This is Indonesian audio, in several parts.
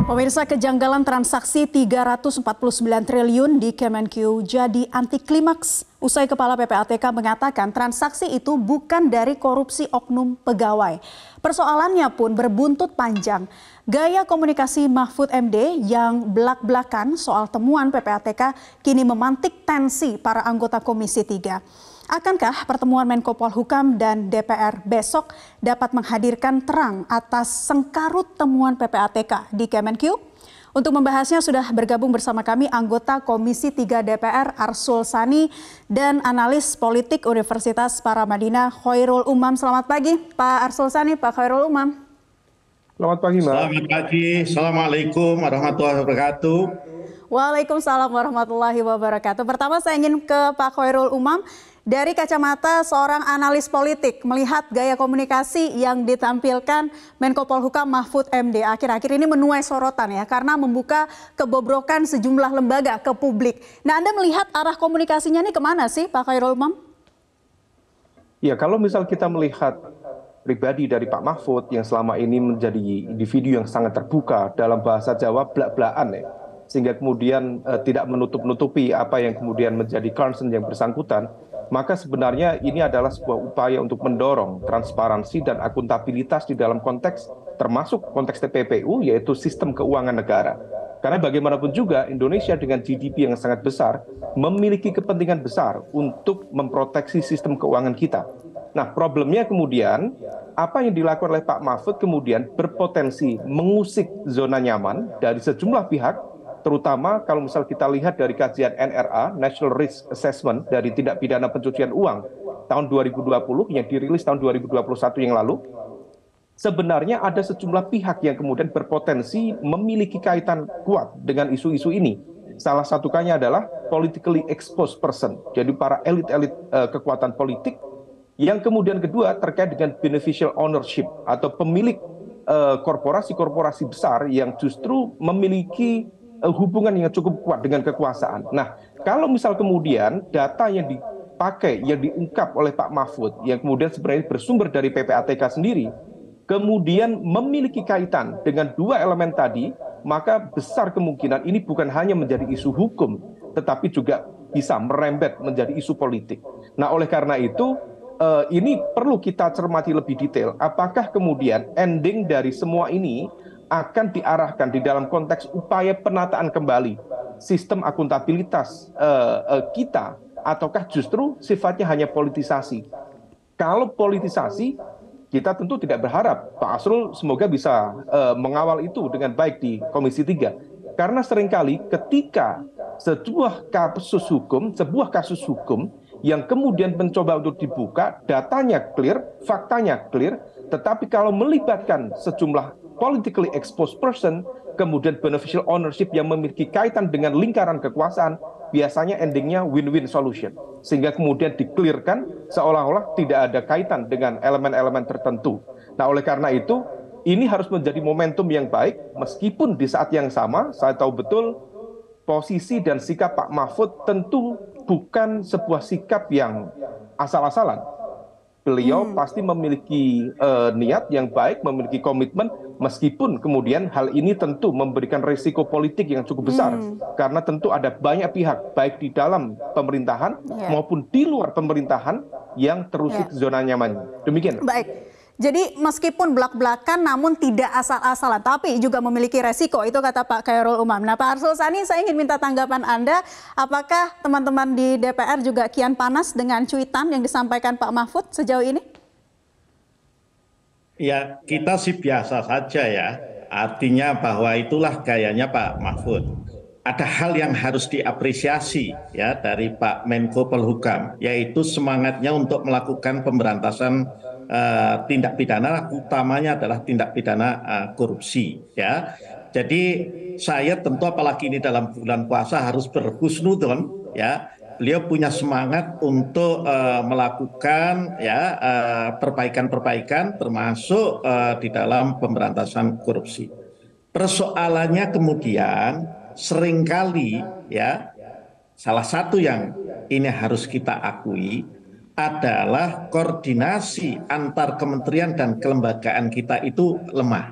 Pemirsa, kejanggalan transaksi 349 triliun di Kemenq jadi anti klimaks. Usai Kepala PPATK mengatakan transaksi itu bukan dari korupsi oknum pegawai. Persoalannya pun berbuntut panjang. Gaya komunikasi Mahfud MD yang belak-belakan soal temuan PPATK kini memantik tensi para anggota Komisi 3. Akankah pertemuan Menko Polhukam dan DPR besok dapat menghadirkan terang atas sengkarut temuan PPATK di Kemenq? Untuk membahasnya sudah bergabung bersama kami anggota Komisi 3 DPR Arsul Sani dan analis politik Universitas Paramadina Khairul Umam. Selamat pagi Pak Arsul Sani, Pak Khairul Umam. Selamat pagi, Mbak. Selamat pagi. Assalamualaikum warahmatullahi wabarakatuh. Waalaikumsalam warahmatullahi wabarakatuh. Pertama saya ingin ke Pak Khairul Umam. Dari kacamata seorang analis politik, melihat gaya komunikasi yang ditampilkan Menko Polhukam Mahfud MD akhir-akhir ini menuai sorotan ya, karena membuka kebobrokan sejumlah lembaga ke publik. Nah, Anda melihat arah komunikasinya ini kemana sih Pak Khairul Umam? Ya, kalau misal kita melihat pribadi dari Pak Mahfud yang selama ini menjadi individu yang sangat terbuka, dalam bahasa Jawa blak-blakan ya, sehingga kemudian tidak menutup-nutupi apa yang kemudian menjadi concern yang bersangkutan, maka sebenarnya ini adalah sebuah upaya untuk mendorong transparansi dan akuntabilitas di dalam konteks, termasuk konteks TPPU, yaitu sistem keuangan negara. Karena bagaimanapun juga Indonesia dengan GDP yang sangat besar memiliki kepentingan besar untuk memproteksi sistem keuangan kita. Nah, problemnya kemudian apa yang dilakukan oleh Pak Mahfud kemudian berpotensi mengusik zona nyaman dari sejumlah pihak, terutama kalau misal kita lihat dari kajian NRA, National Risk Assessment dari tindak pidana pencucian uang tahun 2020 yang dirilis tahun 2021 yang lalu, sebenarnya ada sejumlah pihak yang kemudian berpotensi memiliki kaitan kuat dengan isu-isu ini. Salah satunya adalah politically exposed person, jadi para elit-elit kekuatan politik. Yang kemudian kedua terkait dengan beneficial ownership atau pemilik korporasi-korporasi besar yang justru memiliki hubungan yang cukup kuat dengan kekuasaan. Nah, kalau misal kemudian data yang dipakai, yang diungkap oleh Pak Mahfud, yang kemudian sebenarnya bersumber dari PPATK sendiri, kemudian memiliki kaitan dengan dua elemen tadi, maka besar kemungkinan ini bukan hanya menjadi isu hukum, tetapi juga bisa merembet menjadi isu politik. Nah, oleh karena itu, ini perlu kita cermati lebih detail. Apakah kemudian ending dari semua ini akan diarahkan di dalam konteks upaya penataan kembali sistem akuntabilitas kita, ataukah justru sifatnya hanya politisasi? Kalau politisasi, kita tentu tidak berharap Pak Asrul semoga bisa mengawal itu dengan baik di Komisi 3. Karena seringkali ketika sebuah kasus hukum yang kemudian mencoba untuk dibuka, datanya clear, faktanya clear, tetapi kalau melibatkan sejumlah politically exposed person, kemudian beneficial ownership yang memiliki kaitan dengan lingkaran kekuasaan, biasanya endingnya win-win solution. Sehingga kemudian diklirkan seolah-olah tidak ada kaitan dengan elemen-elemen tertentu. Nah, oleh karena itu, ini harus menjadi momentum yang baik, meskipun di saat yang sama, saya tahu betul posisi dan sikap Pak Mahfud tentu bukan sebuah sikap yang asal-asalan. Beliau pasti memiliki niat yang baik, memiliki komitmen, meskipun kemudian hal ini tentu memberikan risiko politik yang cukup besar. Karena tentu ada banyak pihak, baik di dalam pemerintahan maupun di luar pemerintahan, yang terusik zona nyamannya. Demikian. Baik. Jadi meskipun belak-belakan namun tidak asal-asalan, tapi juga memiliki resiko, itu kata Pak Khairul Umam. Nah, Pak Arsul Sani, saya ingin minta tanggapan Anda, apakah teman-teman di DPR juga kian panas dengan cuitan yang disampaikan Pak Mahfud sejauh ini? Ya, kita sih biasa saja ya, artinya bahwa itulah gayanya Pak Mahfud. Ada hal yang harus diapresiasi ya dari Pak Menko Polhukam, yaitu semangatnya untuk melakukan pemberantasan tindak pidana, utamanya adalah tindak pidana korupsi ya. Jadi saya tentu apalagi ini dalam bulan puasa harus berhusnudon ya. Beliau punya semangat untuk melakukan ya perbaikan-perbaikan termasuk di dalam pemberantasan korupsi. Persoalannya kemudian seringkali ya, salah satu yang ini harus kita akui adalah koordinasi antar kementerian dan kelembagaan kita itu lemah.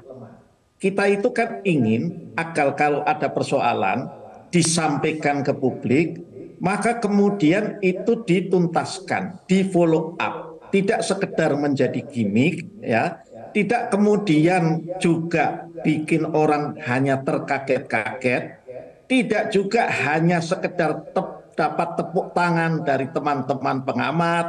kita itu kan ingin agar kalau ada persoalan disampaikan ke publik, maka kemudian itu dituntaskan, di follow up, tidak sekedar menjadi gimmick, ya, tidak kemudian juga bikin orang hanya terkaget-kaget, tidak juga hanya sekedar dapat tepuk tangan dari teman-teman pengamat,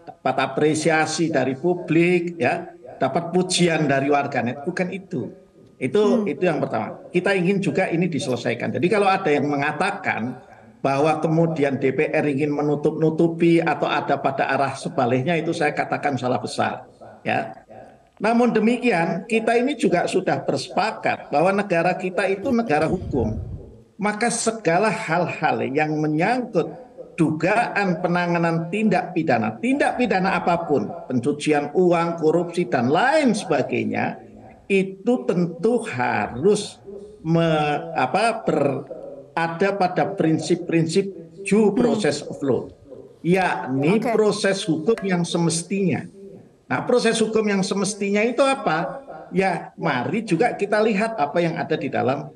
dapat apresiasi dari publik, ya, dapat pujian dari warganet, bukan itu. Itu yang pertama. Kita ingin juga ini diselesaikan. Jadi kalau ada yang mengatakan bahwa kemudian DPR ingin menutup-nutupi atau ada pada arah sebaliknya, itu saya katakan salah besar, ya. Namun demikian, kita ini juga sudah bersepakat bahwa negara kita itu negara hukum. Maka segala hal-hal yang menyangkut dugaan penanganan tindak pidana apapun, pencucian uang, korupsi, dan lain sebagainya, itu tentu harus berada pada prinsip-prinsip due process of law, yakni proses hukum yang semestinya. Nah, proses hukum yang semestinya itu apa? Ya, mari juga kita lihat apa yang ada di dalam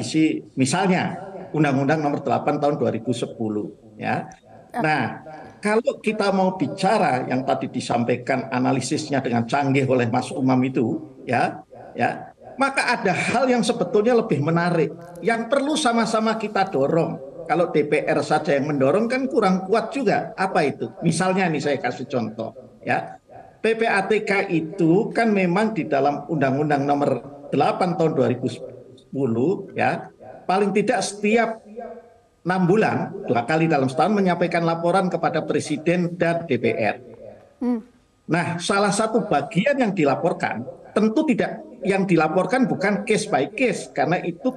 isi, misalnya Undang-Undang Nomor 8 Tahun 2010. Ya. Nah, kalau kita mau bicara yang tadi disampaikan analisisnya dengan canggih oleh Mas Umam itu, ya, maka ada hal yang sebetulnya lebih menarik yang perlu sama-sama kita dorong. Kalau DPR saja yang mendorong kan kurang kuat juga. Apa itu? Misalnya nih saya kasih contoh, ya. PPATK itu kan memang di dalam Undang-Undang Nomor 8 Tahun 2010, ya, paling tidak setiap 6 bulan, 2 kali dalam setahun menyampaikan laporan kepada Presiden dan DPR. Nah, salah satu bagian yang dilaporkan tentu tidak, yang dilaporkan bukan case by case, karena itu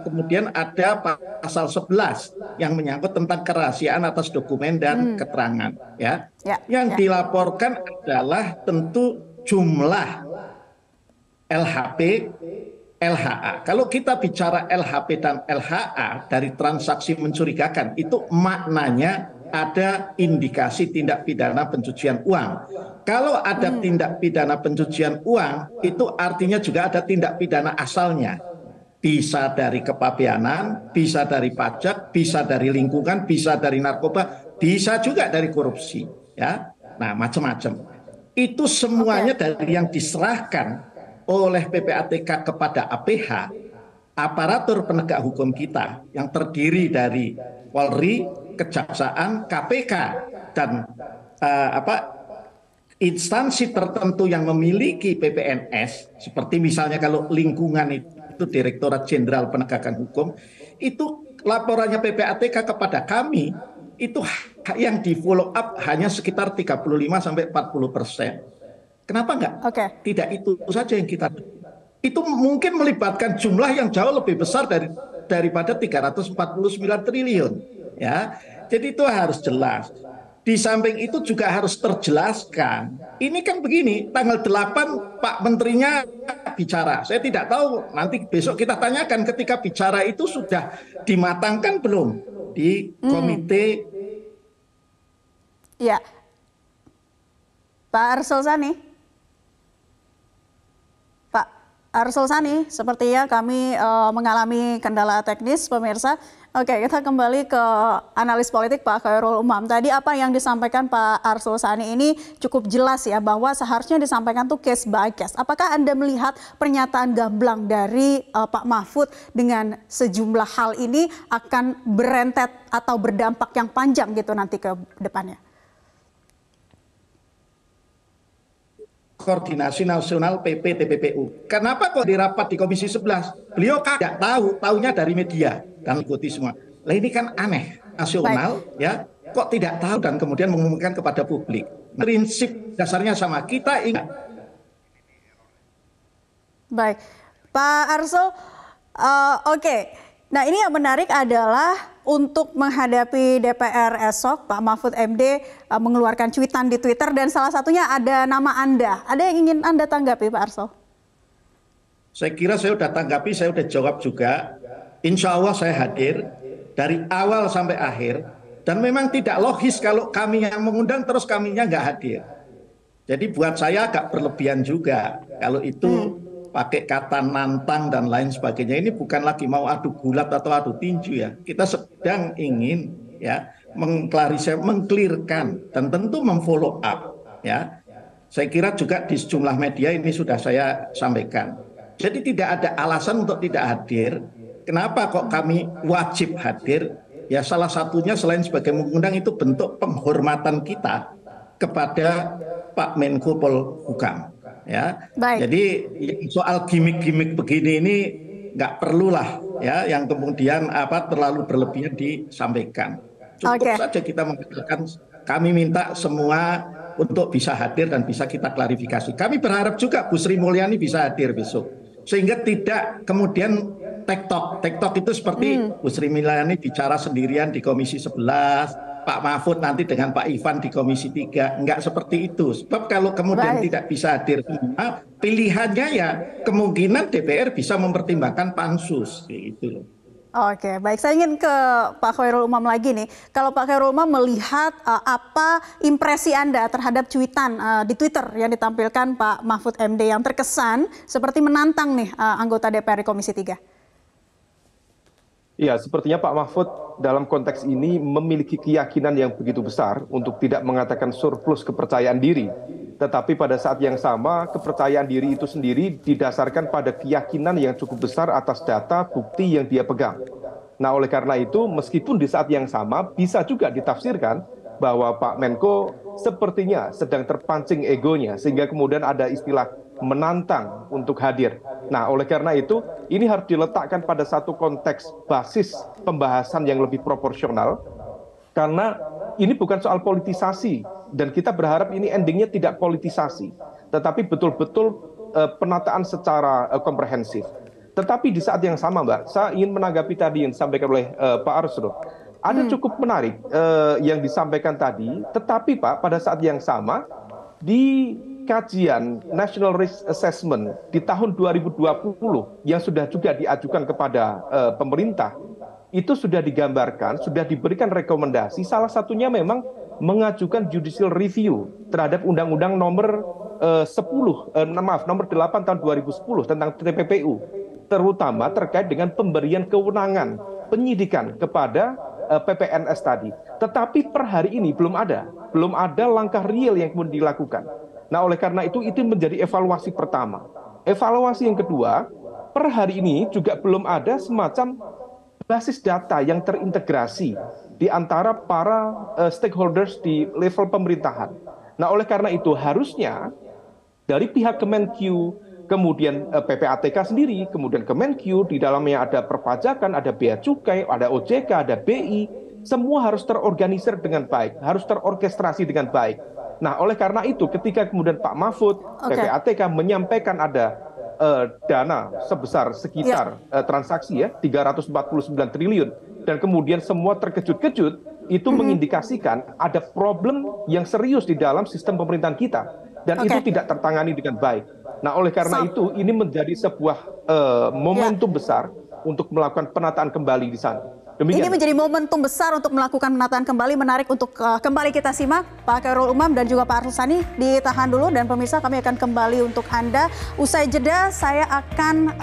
kemudian ada pasal 11 yang menyangkut tentang kerahasiaan atas dokumen dan keterangan, ya. Yang dilaporkan adalah tentu jumlah LHP, LHA. Kalau kita bicara LHP dan LHA dari transaksi mencurigakan, itu maknanya ada indikasi tindak pidana pencucian uang. Kalau ada tindak pidana pencucian uang, itu artinya juga ada tindak pidana asalnya. Bisa dari kepabeanan, bisa dari pajak, bisa dari lingkungan, bisa dari narkoba, bisa juga dari korupsi, ya. Nah, macam-macam. Itu semuanya dari yang diserahkan oleh PPATK kepada APH, aparatur penegak hukum kita yang terdiri dari Polri, Kejaksaan, KPK, dan instansi tertentu yang memiliki PPNS, seperti misalnya kalau lingkungan itu Direktorat Jenderal Penegakan Hukum, itu laporannya PPATK kepada kami, itu yang di follow up hanya sekitar 35-40%. Kenapa enggak? Tidak itu saja yang kita, itu mungkin melibatkan jumlah yang jauh lebih besar daripada 349 triliun. Ya, jadi itu harus jelas. Di samping itu juga harus terjelaskan. Ini kan begini, tanggal 8 Pak Menterinya bicara. Saya tidak tahu, nanti besok kita tanyakan ketika bicara itu sudah dimatangkan belum di komite. Ya, Pak Arsul Sani. Pak Arsul Sani, sepertinya kami mengalami kendala teknis, pemirsa. Oke, kita kembali ke analis politik Pak Khairul Umam. Tadi apa yang disampaikan Pak Arsul Sani ini cukup jelas ya, bahwa seharusnya disampaikan tuh case by case. Apakah Anda melihat pernyataan gamblang dari Pak Mahfud dengan sejumlah hal ini akan berentet atau berdampak yang panjang gitu nanti ke depannya? Koordinasi Nasional PP TPPU. Kenapa kok di rapat di Komisi 11? Beliau tidak tahu, tahunya dari media dan ikuti semua. Lah ini kan aneh, nasional. Baik. Ya, kok tidak tahu dan kemudian mengumumkan kepada publik. Nah, prinsip dasarnya sama. Kita ingat. Baik, Pak Arsul, oke. Nah, ini yang menarik adalah untuk menghadapi DPR esok, Pak Mahfud MD mengeluarkan cuitan di Twitter dan salah satunya ada nama Anda. Ada yang ingin Anda tanggapi, Pak Arsul? Saya kira saya sudah tanggapi, saya sudah jawab juga. Insya Allah saya hadir dari awal sampai akhir. Dan memang tidak logis kalau kami yang mengundang terus kaminya nggak hadir. Jadi buat saya agak berlebihan juga kalau itu pakai kata nantang dan lain sebagainya. Ini bukan lagi mau adu gulat atau adu tinju ya. Kita sedang ingin ya mengklarifikasi, mengklirkan dan tentu memfollow up ya. Saya kira juga di sejumlah media ini sudah saya sampaikan. Jadi tidak ada alasan untuk tidak hadir. Kenapa kok kami wajib hadir? Ya salah satunya selain sebagai mengundang itu bentuk penghormatan kita kepada Pak Menko Polhukam. Ya, Baik. jadi soal gimmick-gimmick begini ini nggak perlulah ya, yang kemudian terlalu berlebihan disampaikan. Cukup saja kita mengatakan kami minta semua untuk bisa hadir dan bisa kita klarifikasi. Kami berharap juga Bu Sri Mulyani bisa hadir besok, sehingga tidak kemudian tektok itu seperti Bu Sri Mulyani bicara sendirian di Komisi 11. Pak Mahfud nanti dengan Pak Ivan di Komisi 3, enggak seperti itu. Sebab kalau kemudian tidak bisa hadir semua, pilihannya ya kemungkinan DPR bisa mempertimbangkan pansus, gitu loh. Oke, baik. Saya ingin ke Pak Khairul Umam lagi nih. Kalau Pak Khairul Umam melihat apa impresi Anda terhadap cuitan di Twitter yang ditampilkan Pak Mahfud MD yang terkesan seperti menantang nih anggota DPR di Komisi 3? Ya, sepertinya Pak Mahfud dalam konteks ini memiliki keyakinan yang begitu besar untuk tidak mengatakan surplus kepercayaan diri. Tetapi pada saat yang sama, kepercayaan diri itu sendiri didasarkan pada keyakinan yang cukup besar atas data bukti yang dia pegang. Nah, oleh karena itu, meskipun di saat yang sama bisa juga ditafsirkan bahwa Pak Menko sepertinya sedang terpancing egonya, sehingga kemudian ada istilah menantang untuk hadir. Nah, oleh karena itu, ini harus diletakkan pada satu konteks basis pembahasan yang lebih proporsional, karena ini bukan soal politisasi, dan kita berharap ini endingnya tidak politisasi, tetapi betul-betul penataan secara komprehensif. Tetapi di saat yang sama, Mbak, saya ingin menanggapi tadi yang disampaikan oleh Pak Arsul. Ada cukup menarik yang disampaikan tadi, tetapi Pak, pada saat yang sama, di kajian National Risk Assessment di tahun 2020 yang sudah juga diajukan kepada pemerintah, itu sudah digambarkan, sudah diberikan rekomendasi, salah satunya memang mengajukan judicial review terhadap Undang-Undang nomor 8 tahun 2010 tentang TPPU, terutama terkait dengan pemberian kewenangan penyidikan kepada PPNS tadi. Tetapi per hari ini belum ada langkah real yang kemudian dilakukan. Nah, oleh karena itu menjadi evaluasi pertama. Evaluasi yang kedua, per hari ini juga belum ada semacam basis data yang terintegrasi di antara para stakeholders di level pemerintahan. Nah, oleh karena itu harusnya dari pihak Kemenkyu, kemudian PPATK sendiri, kemudian Kemenkyu, di dalamnya ada perpajakan, ada bea cukai, ada OJK, ada BI, semua harus terorganisir dengan baik, harus terorkestrasi dengan baik. Nah, oleh karena itu ketika kemudian Pak Mahfud, PPATK menyampaikan ada dana sebesar sekitar transaksi ya 349 triliun, dan kemudian semua terkejut-kejut, itu mengindikasikan ada problem yang serius di dalam sistem pemerintahan kita, dan itu tidak tertangani dengan baik. Nah, oleh karena itu ini menjadi sebuah momentum besar untuk melakukan penataan kembali di sana. Demikian. Ini menjadi momentum besar untuk melakukan penataan kembali. Menarik untuk kembali kita simak. Pak Khairul Umam dan juga Pak Arsul Sani ditahan dulu, dan pemirsa kami akan kembali untuk Anda. Usai jeda saya akan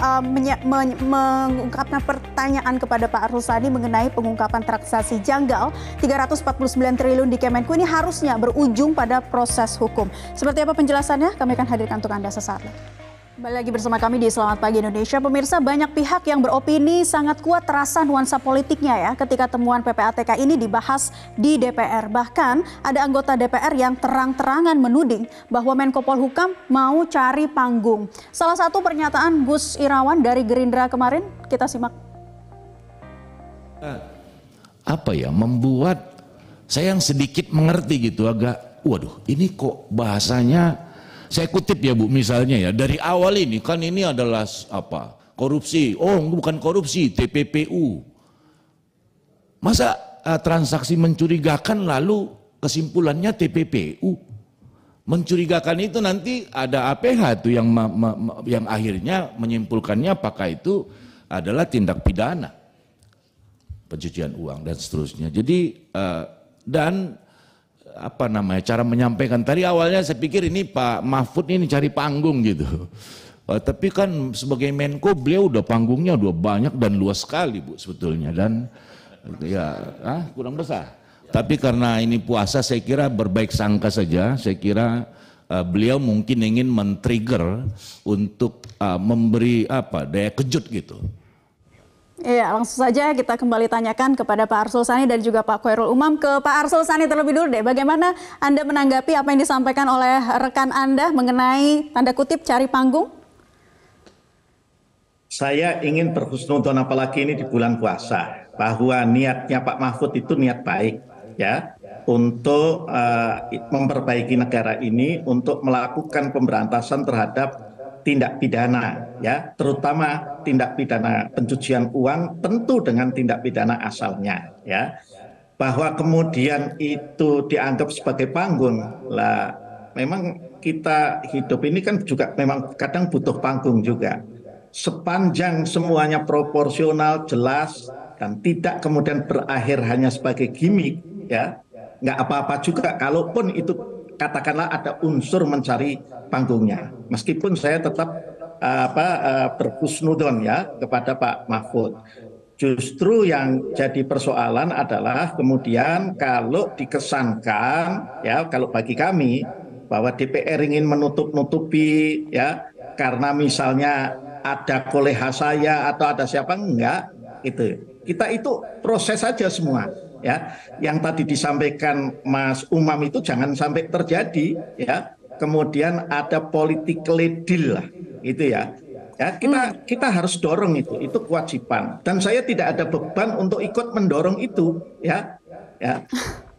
mengungkapkan pertanyaan kepada Pak Arsul Sani mengenai pengungkapan transaksi janggal 349 triliun di Kemenku. Ini harusnya berujung pada proses hukum. Seperti apa penjelasannya? Kami akan hadirkan untuk Anda sesaat lagi. Kembali lagi bersama kami di Selamat Pagi Indonesia. Pemirsa, banyak pihak yang beropini sangat kuat terasa nuansa politiknya ya ketika temuan PPATK ini dibahas di DPR. Bahkan ada anggota DPR yang terang-terangan menuding bahwa Menko Polhukam mau cari panggung. Salah satu pernyataan Gus Irawan dari Gerindra kemarin, kita simak. Apa ya, membuat saya yang sedikit mengerti gitu, agak waduh ini kok bahasanya. Saya kutip ya Bu, misalnya ya, dari awal ini kan ini adalah apa? Korupsi. Oh, bukan korupsi, TPPU. Masa transaksi mencurigakan lalu kesimpulannya TPPU? Mencurigakan itu nanti ada APH tuh yang akhirnya menyimpulkannya apakah itu adalah tindak pidana, pencucian uang dan seterusnya. Jadi cara menyampaikan tadi awalnya saya pikir ini Pak Mahfud ini cari panggung gitu. Tapi kan sebagai Menko beliau udah panggungnya udah banyak dan luas sekali Bu sebetulnya, dan ya kurang besar. Tapi karena ini puasa saya kira berbaik sangka saja, saya kira beliau mungkin ingin men-trigger untuk memberi daya kejut gitu. Iya, langsung saja kita kembali tanyakan kepada Pak Arsul Sani dan juga Pak Khairul Umam. Ke Pak Arsul Sani terlebih dulu deh, bagaimana Anda menanggapi apa yang disampaikan oleh rekan Anda mengenai tanda kutip cari panggung? Saya ingin berhusnuzon, apalagi ini di bulan puasa, bahwa niatnya Pak Mahfud itu niat baik ya, untuk memperbaiki negara ini, untuk melakukan pemberantasan terhadap tindak pidana ya, terutama tindak pidana pencucian uang, tentu dengan tindak pidana asalnya ya. Bahwa kemudian itu dianggap sebagai panggung lah, memang kita hidup ini kan juga memang kadang butuh panggung juga. Sepanjang semuanya proporsional, jelas, dan tidak kemudian berakhir hanya sebagai gimmick ya, nggak apa-apa juga kalaupun itu katakanlah ada unsur mencari panggungnya. Meskipun saya tetap berhusnudon ya kepada Pak Mahfud. Justru yang jadi persoalan adalah kemudian kalau dikesankan ya, kalau bagi kami bahwa DPR ingin menutup-nutupi ya, karena misalnya ada koleha saya atau ada siapa, enggak gitu. Kita itu proses saja semua. Ya, yang tadi disampaikan Mas Umam itu jangan sampai terjadi ya. Kemudian ada political deal lah, itu ya. Ya, kita harus dorong itu kewajiban. Dan saya tidak ada beban untuk ikut mendorong itu ya. Ya.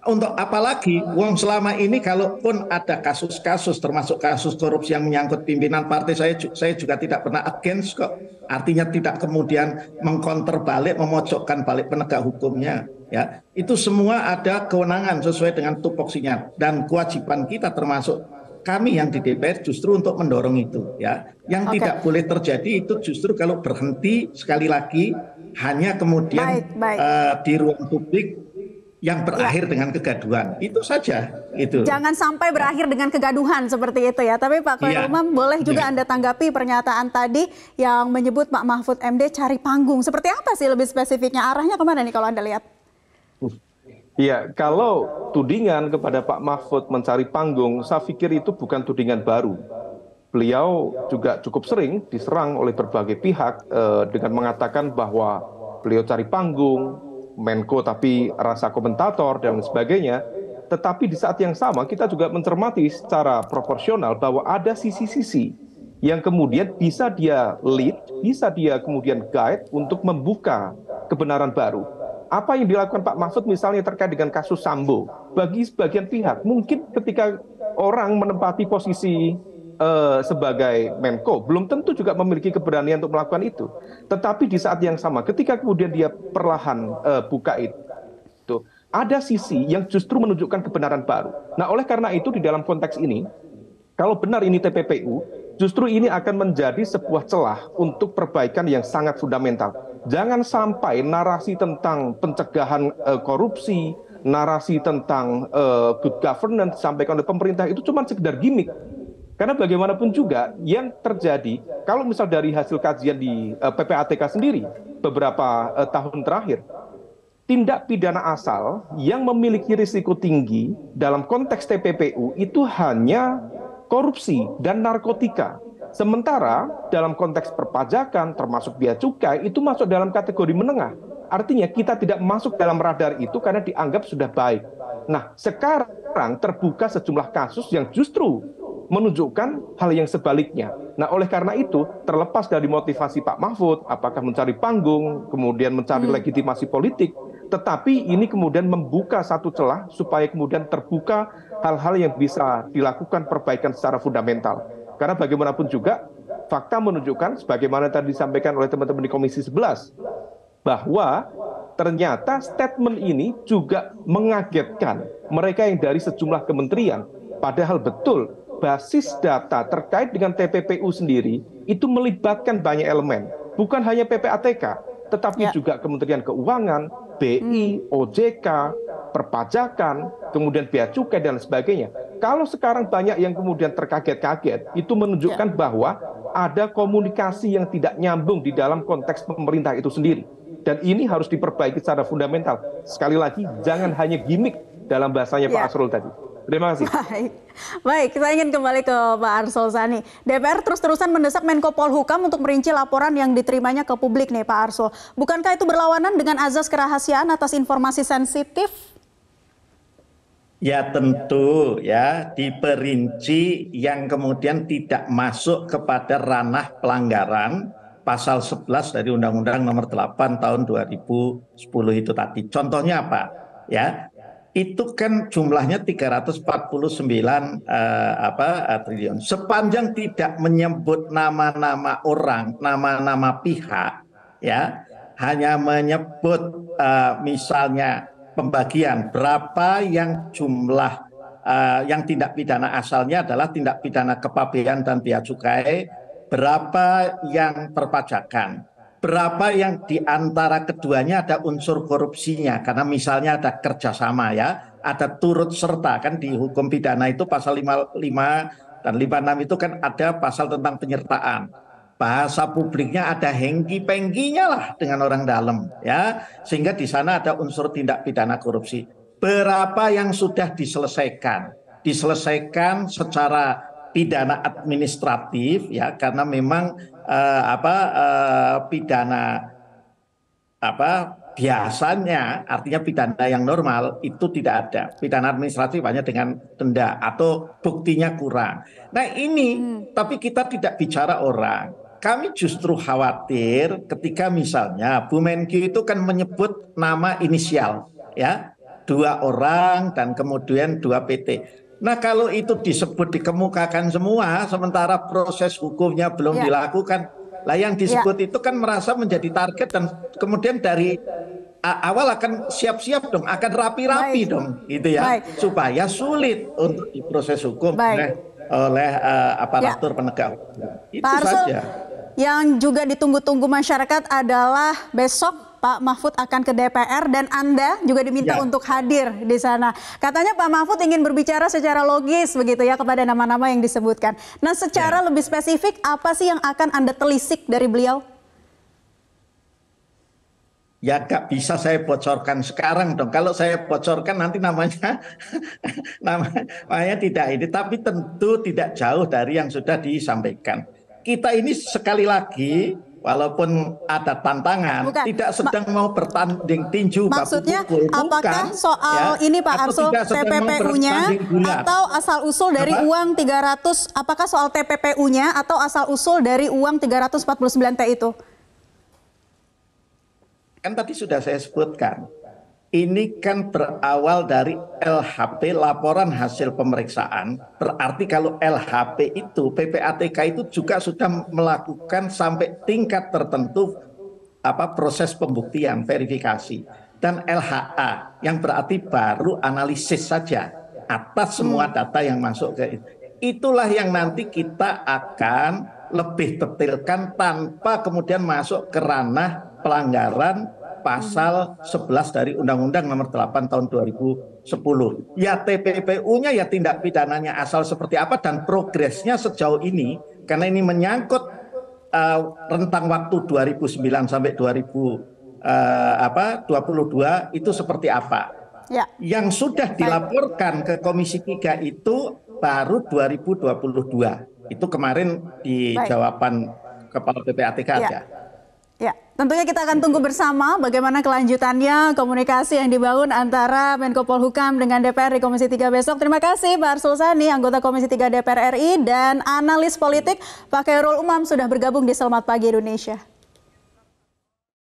Untuk apalagi wong selama ini kalaupun ada kasus-kasus termasuk kasus korupsi yang menyangkut pimpinan partai, saya juga tidak pernah against kok. Artinya tidak kemudian mengkonter balik, memojokkan balik penegak hukumnya ya. Itu semua ada kewenangan sesuai dengan tupoksinya, dan kewajiban kita termasuk kami yang di DPR justru untuk mendorong itu ya. Yang tidak boleh terjadi itu justru kalau berhenti sekali lagi hanya kemudian di ruang publik yang berakhir dengan kegaduhan, itu saja. Itu. Jangan sampai berakhir dengan kegaduhan seperti itu ya. Tapi Pak Khairul Umam, boleh juga Anda tanggapi pernyataan tadi yang menyebut Pak Mahfud MD cari panggung. Seperti apa sih lebih spesifiknya? Arahnya kemana nih kalau Anda lihat? Iya, kalau tudingan kepada Pak Mahfud mencari panggung, saya pikir itu bukan tudingan baru. Beliau juga cukup sering diserang oleh berbagai pihak dengan mengatakan bahwa beliau cari panggung, Menko tapi rasa komentator dan sebagainya. Tetapi di saat yang sama kita juga mencermati secara proporsional bahwa ada sisi-sisi yang kemudian bisa dia lead, bisa dia kemudian guide untuk membuka kebenaran baru. Apa yang dilakukan Pak Mahfud misalnya terkait dengan kasus Sambo, bagi sebagian pihak mungkin ketika orang menempati posisi sebagai Menko belum tentu juga memiliki keberanian untuk melakukan itu. Tetapi di saat yang sama ketika kemudian dia perlahan buka itu, ada sisi yang justru menunjukkan kebenaran baru. Nah, oleh karena itu di dalam konteks ini, kalau benar ini TPPU, justru ini akan menjadi sebuah celah untuk perbaikan yang sangat fundamental. Jangan sampai narasi tentang pencegahan korupsi, narasi tentang good governance disampaikan oleh pemerintah itu cuma sekedar gimmick. Karena bagaimanapun juga yang terjadi, kalau misal dari hasil kajian di PPATK sendiri beberapa tahun terakhir, tindak pidana asal yang memiliki risiko tinggi dalam konteks TPPU itu hanya korupsi dan narkotika. Sementara dalam konteks perpajakan termasuk bea cukai itu masuk dalam kategori menengah. Artinya kita tidak masuk dalam radar itu karena dianggap sudah baik. Nah, sekarang terbuka sejumlah kasus yang justru menunjukkan hal yang sebaliknya. Nah, oleh karena itu, terlepas dari motivasi Pak Mahfud, apakah mencari panggung, kemudian mencari legitimasi politik, tetapi ini kemudian membuka satu celah supaya kemudian terbuka hal-hal yang bisa dilakukan perbaikan secara fundamental. Karena bagaimanapun juga, fakta menunjukkan, sebagaimana tadi disampaikan oleh teman-teman di Komisi 11, bahwa ternyata statement ini juga mengagetkan mereka yang dari sejumlah kementerian. Padahal betul, basis data terkait dengan TPPU sendiri itu melibatkan banyak elemen, bukan hanya PPATK, tetapi juga Kementerian Keuangan, BI, OJK, perpajakan, kemudian bea cukai dan sebagainya. Kalau sekarang banyak yang kemudian terkaget-kaget, itu menunjukkan bahwa ada komunikasi yang tidak nyambung di dalam konteks pemerintah itu sendiri. Dan ini harus diperbaiki secara fundamental. Sekali lagi, jangan hanya gimmick dalam bahasanya Pak Arsul tadi. Terima kasih. Baik, kita ingin kembali ke Pak Arsul Sani. DPR terus-terusan mendesak Menko Polhukam untuk merinci laporan yang diterimanya ke publik nih Pak Arsul. Bukankah itu berlawanan dengan azas kerahasiaan atas informasi sensitif? Ya tentu ya, diperinci yang kemudian tidak masuk kepada ranah pelanggaran pasal 11 dari Undang-Undang Nomor 8 tahun 2010 itu tadi. Contohnya apa? Ya, itu kan jumlahnya 349 triliun. Sepanjang tidak menyebut nama-nama orang, nama-nama pihak, ya, hanya menyebut misalnya pembagian berapa yang jumlah yang tindak pidana asalnya adalah tindak pidana kepabean dan bea cukai, berapa yang perpajakan, berapa yang di antara keduanya ada unsur korupsinya, karena misalnya ada kerjasama ya, ada turut serta, kan di hukum pidana itu pasal 55 dan 56 itu kan ada pasal tentang penyertaan. Bahasa publiknya ada hengki-pengkinya lah dengan orang dalam ya, sehingga di sana ada unsur tindak pidana korupsi. Berapa yang sudah diselesaikan secara pidana administratif ya, karena memang pidana biasanya artinya pidana yang normal itu tidak ada. Pidana administratif hanya dengan denda atau buktinya kurang. Nah ini tapi kita tidak bicara orang. Kami justru khawatir ketika misalnya Bu Menkyu itu kan menyebut nama inisial ya, 2 orang dan kemudian 2 PT. Nah kalau itu disebut dikemukakan semua sementara proses hukumnya belum dilakukan, lah yang disebut itu kan merasa menjadi target dan kemudian dari awal akan siap-siap dong, akan rapi-rapi dong gitu ya, supaya sulit untuk diproses hukum oleh aparatur penegak hukum. Itu Pak Arsul, saja. Yang juga ditunggu-tunggu masyarakat adalah besok Pak Mahfud akan ke DPR dan Anda juga diminta untuk hadir di sana. Katanya Pak Mahfud ingin berbicara secara logis begitu ya kepada nama-nama yang disebutkan. Nah secara lebih spesifik apa sih yang akan Anda telisik dari beliau? Ya gak bisa saya bocorkan sekarang dong. Kalau saya bocorkan nanti namanya tidak ini. Tapi tentu tidak jauh dari yang sudah disampaikan. Kita ini sekali lagi walaupun ada tantangan, tidak sedang mau bertanding tinju. Maksudnya apakah soal ini Pak Arsul TPPU-nya atau asal-usul dari uang 300, apakah soal TPPU-nya atau asal-usul dari uang 349T itu? Kan tadi sudah saya sebutkan, ini kan berawal dari LHP, laporan hasil pemeriksaan. Berarti kalau LHP itu, PPATK itu juga sudah melakukan sampai tingkat tertentu proses pembuktian, verifikasi. Dan LHA yang berarti baru analisis saja atas semua data yang masuk ke itu. Itulah yang nanti kita akan lebih detailkan tanpa kemudian masuk ke ranah pelanggaran pasal 11 dari Undang-Undang Nomor 8 tahun 2010. Ya TPPU-nya ya tindak pidananya asal seperti apa dan progresnya sejauh ini, karena ini menyangkut rentang waktu 2009 sampai 2022 itu seperti apa. Ya. Yang sudah dilaporkan ke Komisi 3 itu baru 2022. Itu kemarin di jawaban Kepala PPATK ada. Ya, tentunya kita akan tunggu bersama bagaimana kelanjutannya komunikasi yang dibangun antara Menko Polhukam dengan DPR di Komisi 3 besok. Terima kasih Pak Arsul Sani, anggota Komisi 3 DPR RI dan analis politik Pak Khairul Umam sudah bergabung di Selamat Pagi Indonesia.